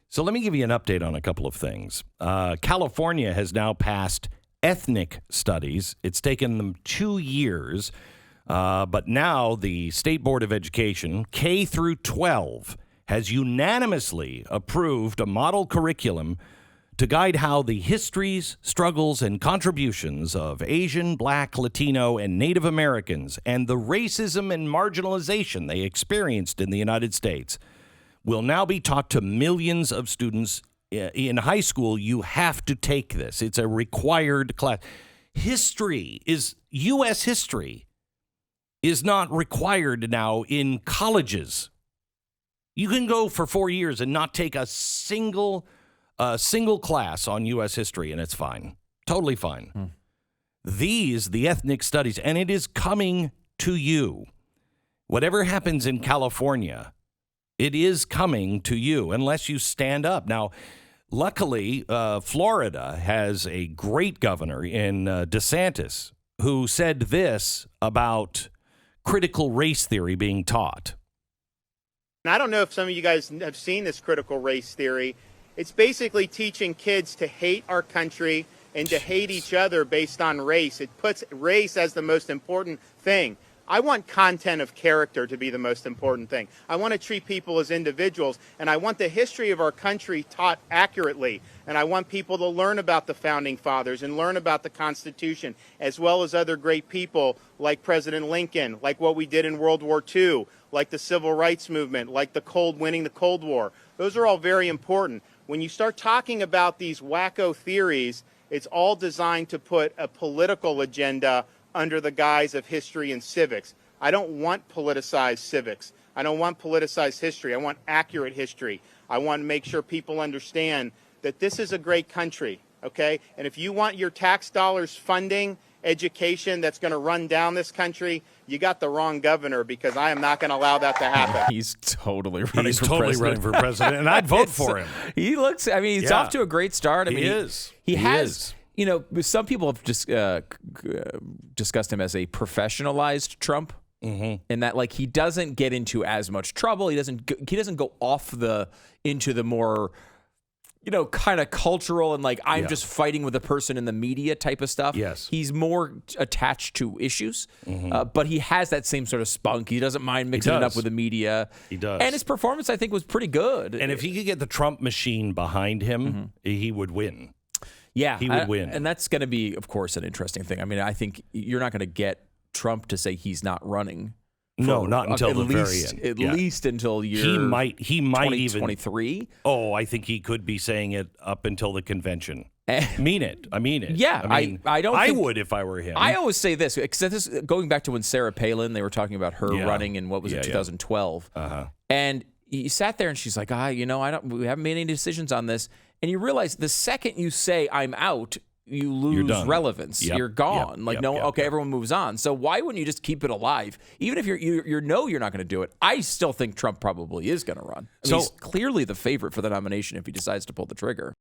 So let me give you an update on a couple of things. California has now passed ethnic studies. It's taken them 2 years, but now the State Board of Education, K through 12, has unanimously approved a model curriculum to guide how the histories, struggles, and contributions of Asian, Black, Latino, and Native Americans and the racism and marginalization they experienced in the United States will now be taught to millions of students. In high school, you have to take this. It's a required class. U.S. history is not required now in colleges. You can go for 4 years and not take a single class on U.S. history, and it's fine. Totally fine. The ethnic studies, and it is coming to you. Whatever happens in California, it is coming to you unless you stand up. Now, luckily, Florida has a great governor in DeSantis who said this about critical race theory being taught. I don't know if some of you guys have seen this critical race theory. It's basically teaching kids to hate our country and to hate each other based on race. It puts race as the most important thing. I want content of character to be the most important thing. I want to treat people as individuals, and I want the history of our country taught accurately. And I want people to learn about the Founding Fathers and learn about the Constitution, as well as other great people like President Lincoln, like what we did in World War II, like the Civil Rights Movement, like winning the Cold War. Those are all very important. When you start talking about these wacko theories, it's all designed to put a political agenda under the guise of history and civics. I don't want politicized civics. I don't want politicized history. I want accurate history. I want to make sure people understand that this is a great country, okay? And if you want your tax dollars funding education that's going to run down this country, you got the wrong governor, because I am not going to allow that to happen. He's totally running for president, and I'd vote for him. He looks, I mean, he's off to a great start. I mean, he has. You know, some people have just discussed him as a professionalized Trump, in that, like, he doesn't get into as much trouble. He doesn't go off into the more, you know, kind of cultural and like I'm just fighting with a person in the media type of stuff. Yes, he's more attached to issues, but he has that same sort of spunk. He doesn't mind mixing it up with the media. He does, and his performance, I think, was pretty good. And if he could get the Trump machine behind him, he would win. Yeah, he would win. And that's going to be, of course, an interesting thing. I mean, I think you're not going to get Trump to say he's not running. No, not until the very end. At least until year he might 2023. Even. Oh, I think he could be saying it up until the convention. I mean it. Yeah, I would if I were him. I always say this, because going back to when Sarah Palin, they were talking about her running in 2012, and he sat there and she's like, we haven't made any decisions on this. And you realize the second you say I'm out, you lose relevance. You're gone. Everyone moves on. So why wouldn't you just keep it alive? Even if you're not going to do it. I still think Trump probably is going to run. He's clearly the favorite for the nomination if he decides to pull the trigger.